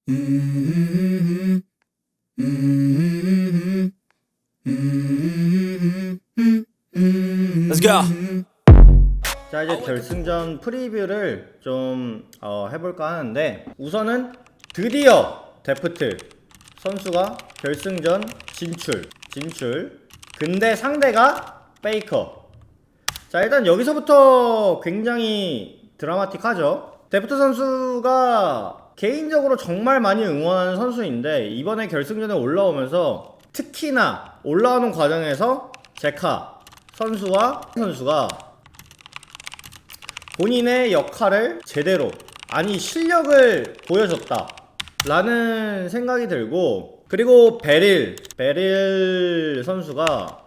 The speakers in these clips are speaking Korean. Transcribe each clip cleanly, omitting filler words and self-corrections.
Let's go. 자, 이제 결승전 프리뷰를 좀 해볼까 하는데, 우선은 드디어 데프트 선수가 결승전 진출. 근데 상대가 페이커. 자, 일단 여기서부터 굉장히 드라마틱하죠. 데프트 선수가 개인적으로 정말 많이 응원하는 선수인데, 이번에 결승전에 올라오면서 특히나 올라오는 과정에서 제카 선수가 본인의 역할을 제대로, 아니 실력을 보여줬다 라는 생각이 들고, 그리고 베릴 선수가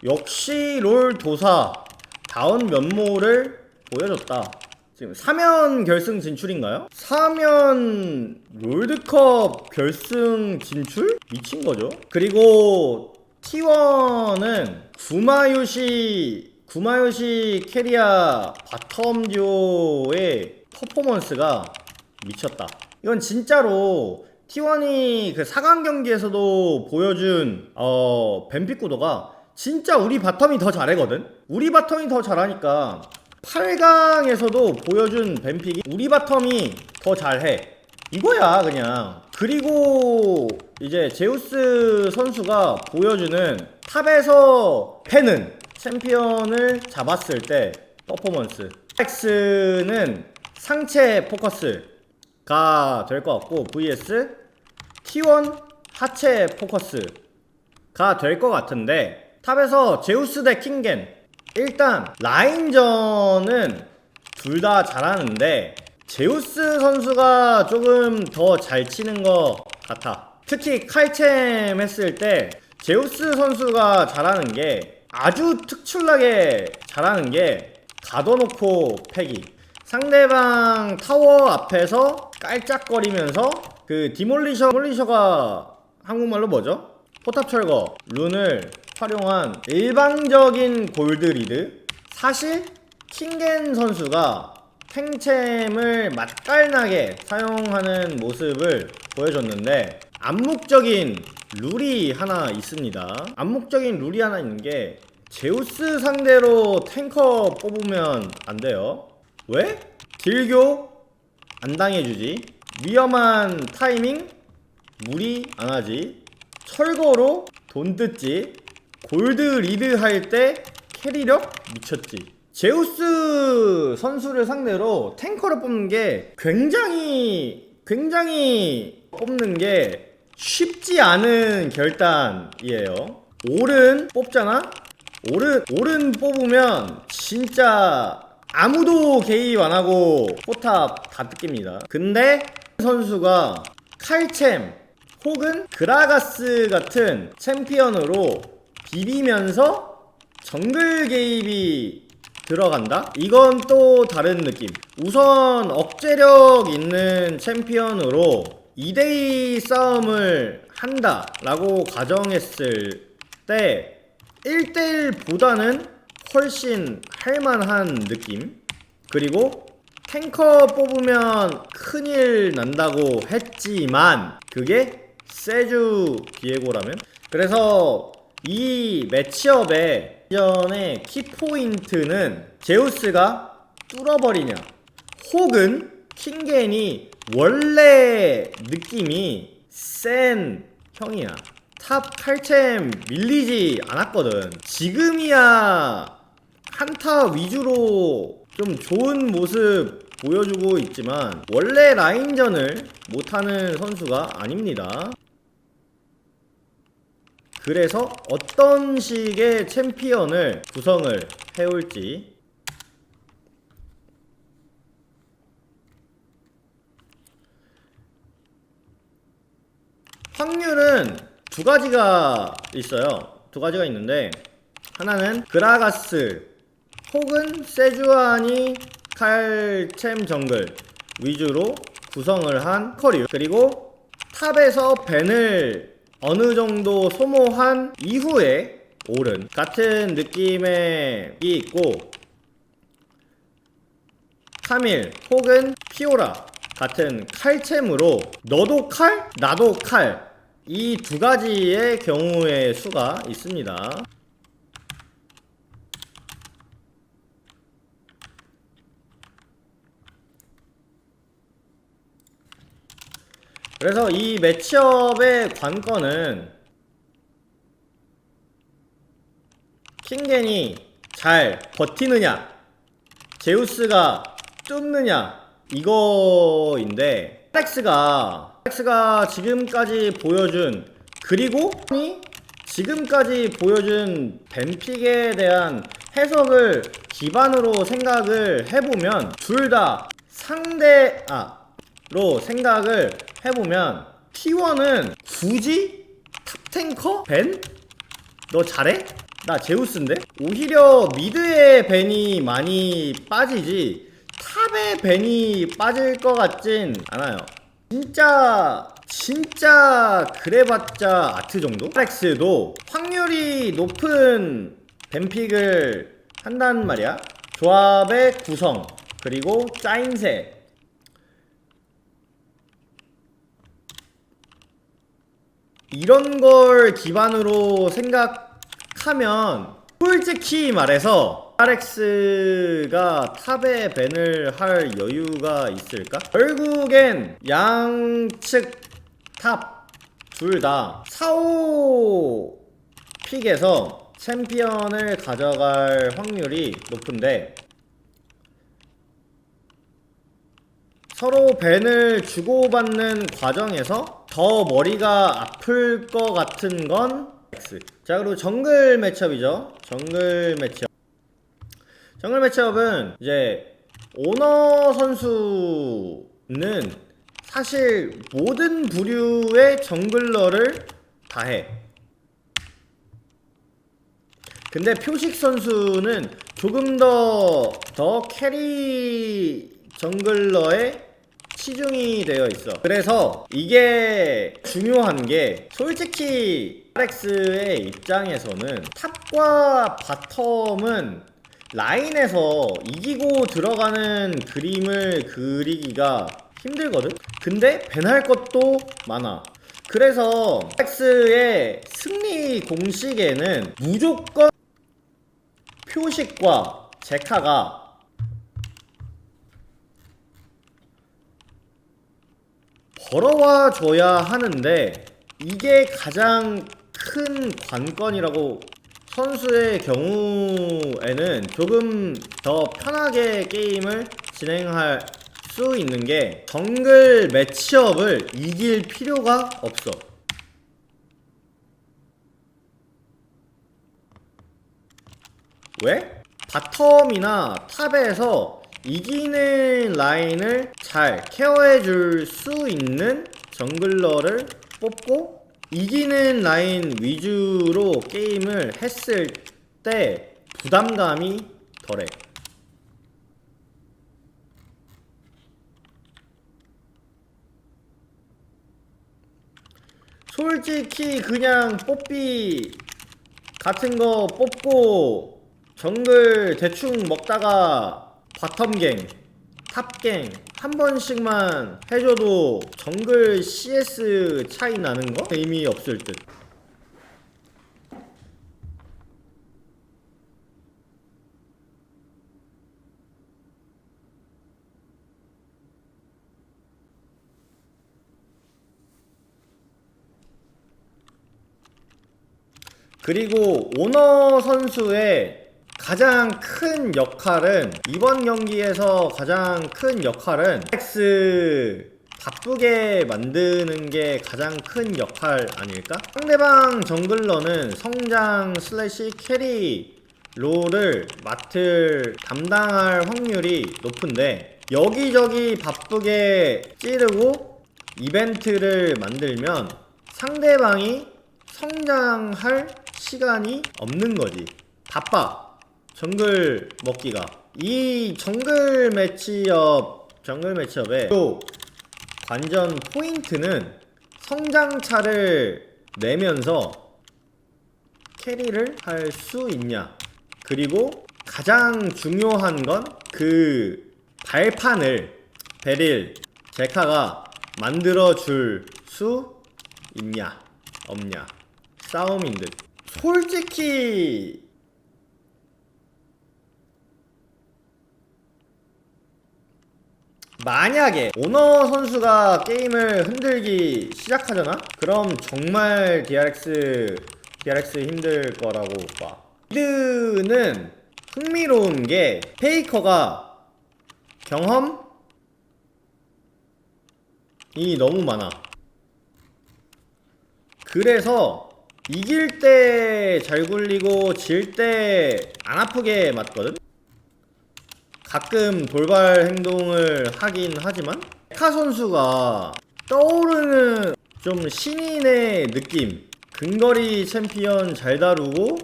역시 롤 도사다운 면모를 보여줬다. 지금 4면 결승 진출인가요? 4면 롤드컵 결승 진출? 미친거죠. 그리고 T1은 구마요시 캐리아 바텀 듀오의 퍼포먼스가 미쳤다. 이건 진짜로 T1이 그 4강 경기에서도 보여준 뱀픽 구도가 진짜 우리 바텀이 더 잘하거든. 우리 바텀이 더 잘하니까 8강에서도 보여준 뱀픽이 우리 바텀이 더 잘해, 이거야 그냥. 그리고 이제 제우스 선수가 보여주는 탑에서 패는 챔피언을 잡았을 때 퍼포먼스, X는 상체 포커스가 될 것 같고, vs T1 하체 포커스가 될 것 같은데, 탑에서 제우스 대 킹겐, 일단 라인전은 둘 다 잘하는데 제우스 선수가 조금 더 잘 치는 것 같아. 특히 칼챔 했을 때 제우스 선수가 잘하는 게, 아주 특출나게 잘하는 게 가둬놓고 패기. 상대방 타워 앞에서 깔짝거리면서 그 디몰리셔가 한국말로 뭐죠? 포탑 철거 룬을 활용한 일방적인 골드리드. 사실 킹겐 선수가 탱챔을 맛깔나게 사용하는 모습을 보여줬는데, 암묵적인 룰이 하나 있습니다. 암묵적인 룰이 하나 있는 게, 제우스 상대로 탱커 뽑으면 안 돼요. 왜? 딜교 안 당해주지, 위험한 타이밍 무리 안 하지, 철거로 돈 뜯지, 골드 리드 할 때 캐리력 미쳤지. 제우스 선수를 상대로 탱커를 뽑는 게 굉장히 뽑는 게 쉽지 않은 결단이에요. 오른 뽑잖아? 오른 뽑으면 진짜 아무도 개입 안 하고 포탑 다 뜯깁니다. 근데 선수가 칼챔 혹은 그라가스 같은 챔피언으로 비비면서 정글 개입이 들어간다? 이건 또 다른 느낌. 우선 억제력 있는 챔피언으로 2대2 싸움을 한다 라고 가정했을 때 1대1보다는 훨씬 할만한 느낌. 그리고 탱커 뽑으면 큰일 난다고 했지만 그게 세주 비에고라면. 그래서 이 매치업의 전의 키포인트는 제우스가 뚫어버리냐, 혹은 킹겐이 원래 느낌이 센 형이야. 탑 칼챔 밀리지 않았거든. 지금이야 한타 위주로 좀 좋은 모습 보여주고 있지만 원래 라인전을 못하는 선수가 아닙니다. 그래서 어떤 식의 챔피언을 구성을 해올지. 확률은 두 가지가 있어요. 두 가지가 있는데, 하나는 그라가스 혹은 세주아니 칼챔 정글 위주로 구성을 한 커리어, 그리고 탑에서 벤을 어느 정도 소모한 이후에 오른 같은 느낌의 이 있고, 카밀 혹은 피오라 같은 칼챔으로 너도 칼, 나도 칼, 이 두 가지의 경우의 수가 있습니다. 그래서 이 매치업의 관건은 킹겐이 잘 버티느냐, 제우스가 뚫느냐, 이거인데, 알렉스가 지금까지 보여준, 그리고 지금까지 보여준 뱀픽에 대한 해석을 기반으로 생각을 해보면 둘 다 상대로 생각을 해보면 T1은 굳이 탑탱커? 벤? 너 잘해? 나 제우스인데? 오히려 미드에 벤이 많이 빠지지 탑에 벤이 빠질 것 같진 않아요. 진짜 그래봤자 아트 정도? 알렉스도 확률이 높은 뱀픽을 한단 말이야. 조합의 구성, 그리고 짜임새, 이런 걸 기반으로 생각하면 솔직히 말해서 RX가 탑에 밴을 할 여유가 있을까? 결국엔 양측 탑 둘 다 4-5 픽에서 챔피언을 가져갈 확률이 높은데 서로 밴을 주고받는 과정에서 더 머리가 아플 것 같은 건 X. 자, 그리고 정글 매치업이죠. 정글 매치업은 이제 오너 선수는 사실 모든 부류의 정글러를 다 해. 근데 표식 선수는 조금 더 캐리 정글러에 치중이 되어 있어. 그래서 이게 중요한 게 솔직히 RX의 입장에서는 탑과 바텀은 라인에서 이기고 들어가는 그림을 그리기가 힘들거든? 근데 밴할 것도 많아. 그래서 RX의 승리 공식에는 무조건 표식과 제카가 걸어와 줘야 하는데 이게 가장 큰 관건이라고. 선수의 경우에는 조금 더 편하게 게임을 진행할 수 있는 게 정글 매치업을 이길 필요가 없어. 왜? 바텀이나 탑에서 이기는 라인을 잘 케어해 줄 수 있는 정글러를 뽑고 이기는 라인 위주로 게임을 했을 때 부담감이 덜해. 솔직히 그냥 뽀삐 같은 거 뽑고 정글 대충 먹다가 바텀갱, 탑갱 한 번씩만 해줘도 정글 CS 차이 나는 거? 의미 없을 듯. 그리고 오너 선수의 가장 큰 역할은 이번 경기에서 가장 큰 역할은 X 바쁘게 만드는 게 가장 큰 역할 아닐까? 상대방 정글러는 성장 슬래시 캐리 롤을 담당할 확률이 높은데 여기저기 바쁘게 찌르고 이벤트를 만들면 상대방이 성장할 시간이 없는 거지. 바빠. 정글 먹기가. 이 정글 매치업의 또 관전 포인트는 성장차를 내면서 캐리를 할 수 있냐. 그리고 가장 중요한 건 그 발판을 베릴, 제카가 만들어줄 수 있냐 없냐 싸움인 듯. 솔직히 만약에 오너 선수가 게임을 흔들기 시작하잖아? 그럼 정말 DRX 힘들 거라고 봐. 미드는 흥미로운 게 페이커가 경험이 너무 많아. 그래서 이길 때 잘 굴리고 질 때 안 아프게 맞거든? 가끔 돌발 행동을 하긴 하지만 제카 선수가 떠오르는 좀 신인의 느낌. 근거리 챔피언 잘 다루고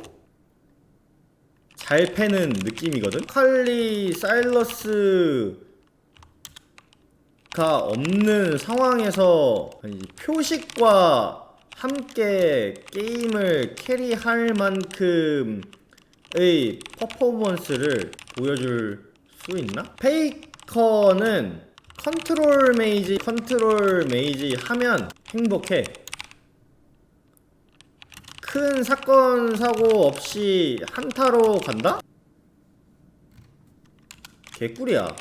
잘 패는 느낌이거든? 칼리 사일러스가 없는 상황에서 표식과 함께 게임을 캐리할 만큼의 퍼포먼스를 보여줄 수 있나? 페이커는 컨트롤 메이지 하면 행복해. 큰 사건 사고 없이 한타로 간다? 개꿀이야.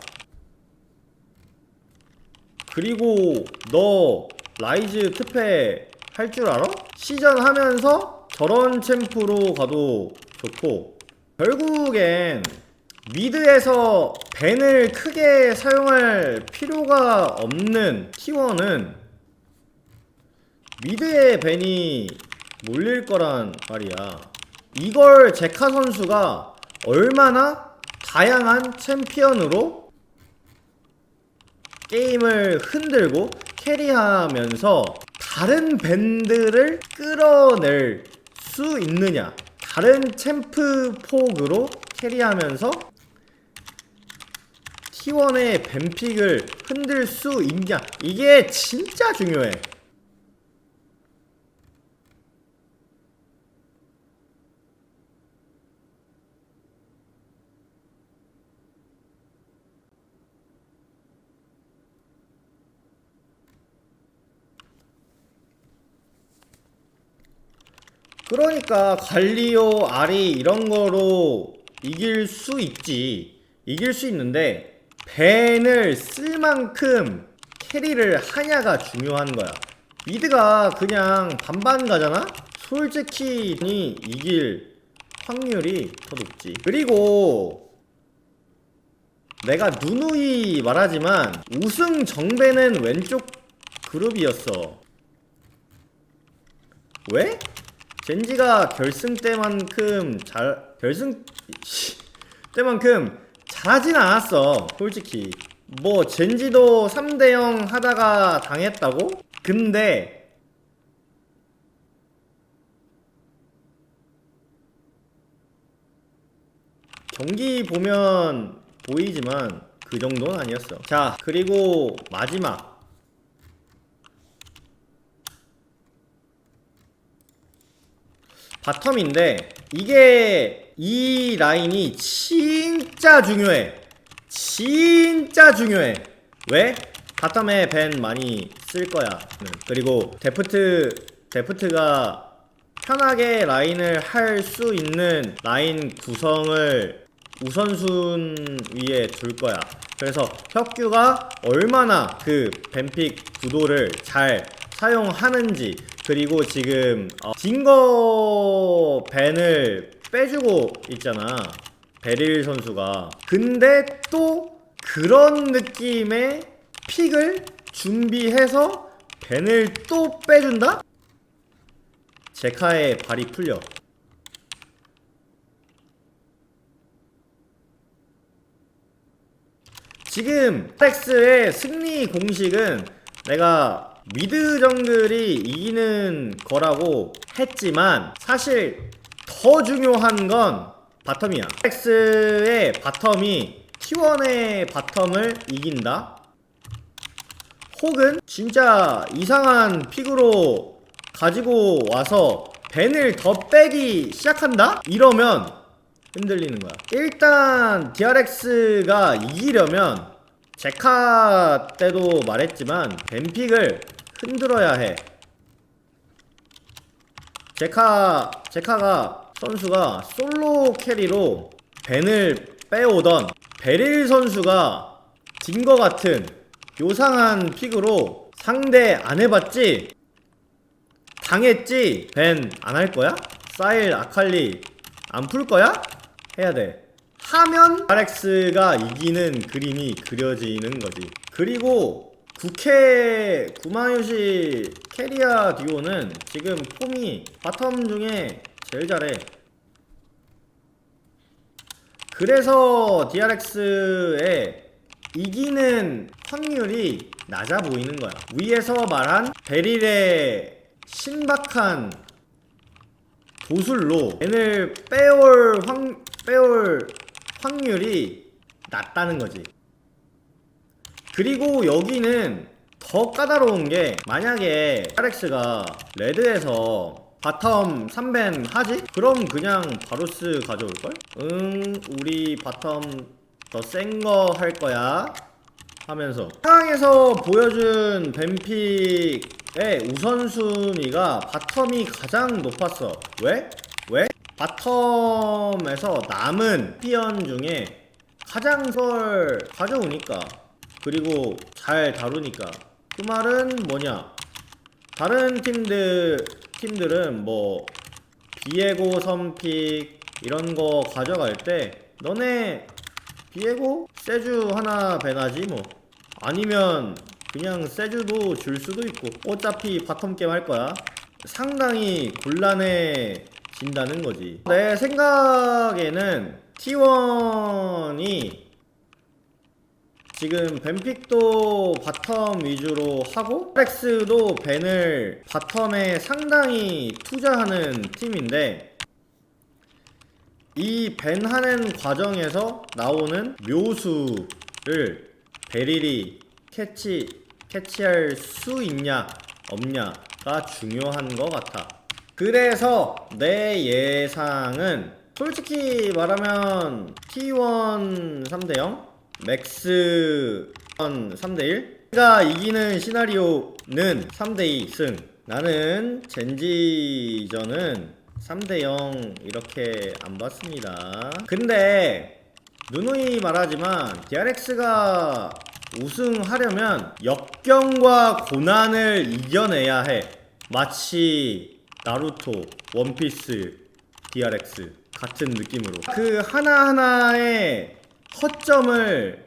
그리고 너 라이즈 특패 할 줄 알아? 시전 하면서 저런 챔프로 가도 좋고, 결국엔 미드에서 벤을 크게 사용할 필요가 없는 T1은 미드에 벤이 몰릴 거란 말이야. 이걸 제카 선수가 얼마나 다양한 챔피언으로 게임을 흔들고 캐리하면서 다른 밴드를 끌어낼 수 있느냐, 다른 챔프 폭으로 캐리하면서 T1의 뱀픽을 흔들 수 있냐, 이게 진짜 중요해. 그러니까 갈리오, 아리 이런 거로 이길 수 있지. 이길 수 있는데 벤을 쓸 만큼 캐리를 하냐가 중요한 거야. 미드가 그냥 반반 가잖아? 솔직히 이길 확률이 더 높지. 그리고 내가 누누이 말하지만 우승 정배는 왼쪽 그룹이었어. 왜? 젠지가 결승 때만큼 잘하진 않았어. 솔직히 뭐 젠지도 3대0 하다가 당했다고? 근데 경기 보면 보이지만 그 정도는 아니었어. 자, 그리고 마지막 바텀인데, 이게 이 라인이 진짜 중요해. 진짜 중요해. 왜? 바텀에 벤 많이 쓸 거야. 그리고 데프트가 편하게 라인을 할 수 있는 라인 구성을 우선순 위에 둘 거야. 그래서 혁규가 얼마나 그 뱀픽 구도를 잘 사용하는지, 그리고 지금 징거 벤을 빼주고 있잖아, 베릴 선수가. 근데 또 그런 느낌의 픽을 준비해서 벤을 또 빼준다? 제카의 발이 풀려. 지금 텍스의 승리 공식은 내가 미드 정글이 이기는 거라고 했지만 사실 더 중요한 건 바텀이야. 텍스의 바텀이 T1의 바텀을 이긴다? 혹은 진짜 이상한 픽으로 가지고 와서 벤을 더 빼기 시작한다? 이러면 흔들리는 거야. 일단 DRX가 이기려면 제카 때도 말했지만 뱀픽을 흔들어야 해. 제카가 선수가 솔로 캐리로 벤을 빼오던 베릴 선수가 딘거 같은 요상한 픽으로 상대 안 해봤지? 당했지? 벤 안 할 거야? 사일 아칼리 안 풀 거야? 해야 돼. 하면 RX가 이기는 그림이 그려지는 거지. 그리고 구마유시 캐리아 듀오는 지금 폼이 바텀 중에 제일 잘해. 그래서 DRX의 이기는 확률이 낮아 보이는 거야. 위에서 말한 베릴의 신박한 도술로 벤을 빼올 확률이 낮다는 거지. 그리고 여기는 더 까다로운 게, 만약에 RX가 레드에서 바텀 3벤 하지? 그럼 그냥 바로스 가져올걸? 우리 바텀 더 센 거 할 거야 하면서 상황에서 보여준 뱀픽의 우선순위가 바텀이 가장 높았어. 왜? 바텀에서 남은 피언 중에 가장 걸 가져오니까, 그리고 잘 다루니까. 그 말은 뭐냐, 다른 팀들은 뭐 비에고 선픽 이런 거 가져갈 때 너네 비에고 세주 하나 배나지 뭐, 아니면 그냥 세주도 줄 수도 있고, 어차피 바텀 게임 할 거야. 상당히 곤란해진다는 거지. 내 생각에는 T1이 지금 뱀픽도 바텀 위주로 하고 RX도 벤을 바텀에 상당히 투자하는 팀인데, 이 벤 하는 과정에서 나오는 묘수를 베릴이 캐치할 수 있냐 없냐가 중요한 것 같아. 그래서 내 예상은 솔직히 말하면 T1 3대0, 맥스 3대1가 이기는 시나리오는 3대2 승. 나는 젠지전은 3대0 이렇게 안 봤습니다. 근데 누누이 말하지만 DRX가 우승하려면 역경과 고난을 이겨내야 해. 마치 나루토, 원피스, DRX 같은 느낌으로 그 하나하나의 허점을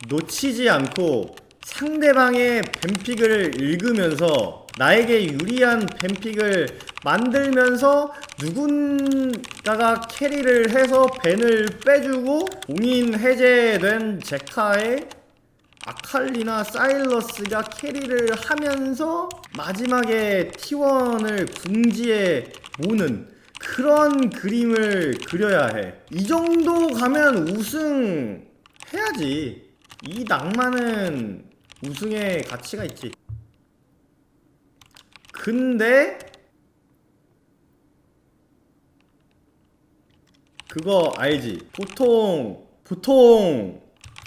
놓치지 않고 상대방의 뱀픽을 읽으면서 나에게 유리한 뱀픽을 만들면서 누군가가 캐리를 해서 벤을 빼주고 봉인 해제된 제카의 아칼리나 사일러스가 캐리를 하면서 마지막에 T1을 궁지에 모는 그런 그림을 그려야 해. 이 정도 가면 우승 해야지. 이 낭만은 우승의 가치가 있지. 근데 그거 알지? 보통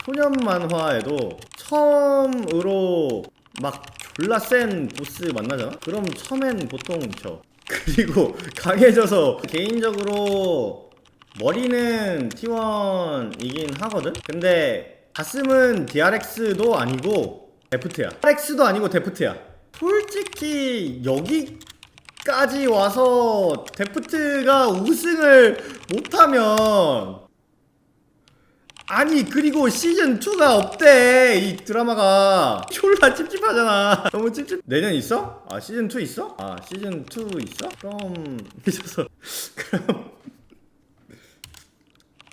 소년 만화에도 처음으로 막 졸라 센 보스 만나잖아? 그럼 처음엔 보통 져. 그리고 강해져서 개인적으로 머리는 T1이긴 하거든? 근데 가슴은 DRX도 아니고 데프트야. DRX도 아니고 데프트야. 솔직히 여기까지 와서 데프트가 우승을 못하면, 아니 그리고 시즌2가 없대. 이 드라마가 졸라 찝찝하잖아. 너무 찝찝. 내년 있어? 아 시즌2 있어? 아 시즌2 있어? 그럼 있어서 그럼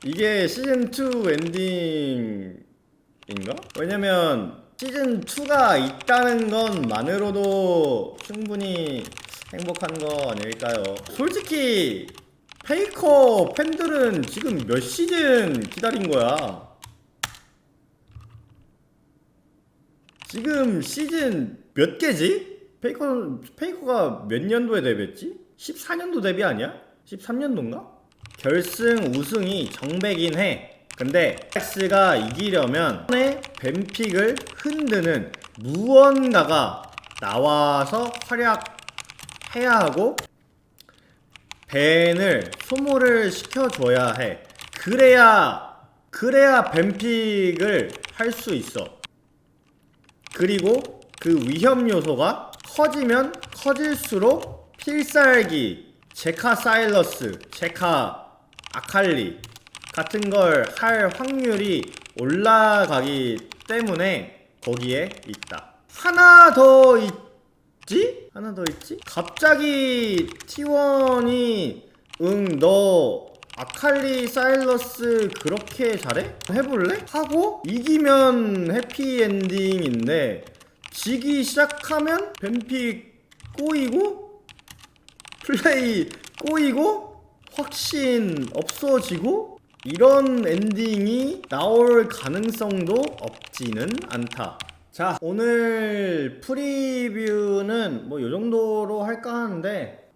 이게 시즌2 엔딩인가? 왜냐면 시즌2가 있다는 것만으로도 충분히 행복한 거 아닐까요? 솔직히 페이커 팬들은 지금 몇 시즌 기다린 거야? 지금 시즌 몇 개지? 페이커가 몇 년도에 데뷔했지? 14년도 데뷔 아니야? 13년도인가? 결승 우승이 정배긴 해. 근데 X가 이기려면 뱀픽을 흔드는 무언가가 나와서 활약해야 하고 벤을 소모를 시켜줘야 해. 그래야 뱀픽을 할 수 있어. 그리고 그 위험 요소가 커지면 커질수록 필살기, 제카 사일러스, 제카 아칼리 같은 걸 할 확률이 올라가기 때문에 거기에 있다. 하나 더 있지? 갑자기 T1이 너 아칼리 사일러스 그렇게 잘해? 해볼래? 하고 이기면 해피엔딩인데 지기 시작하면 뱀픽 꼬이고 플레이 꼬이고 확신 없어지고 이런 엔딩이 나올 가능성도 없지는 않다. 자, 오늘 프리뷰는 뭐 요정도로 할까 하는데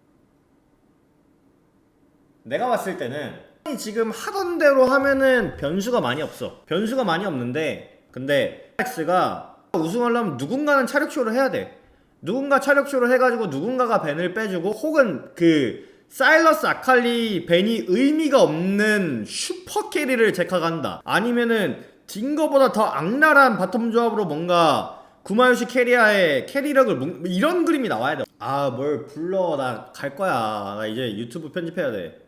내가 봤을 때는 지금 하던 대로 하면은 변수가 많이 없어. 변수가 많이 없는데 근데 X가 우승하려면 누군가는 차력쇼를 해야 돼. 누군가 차력쇼를 해가지고 누군가가 벤을 빼주고 혹은 그 사일러스 아칼리 벤이 의미가 없는 슈퍼 캐리를 제카가 한다. 아니면은 딩거보다 더 악랄한 바텀 조합으로 뭔가 구마요시 캐리아의 캐리력을 이런 그림이 나와야 돼. 아, 뭘 불러. 나 갈 거야. 나 이제 유튜브 편집해야 돼.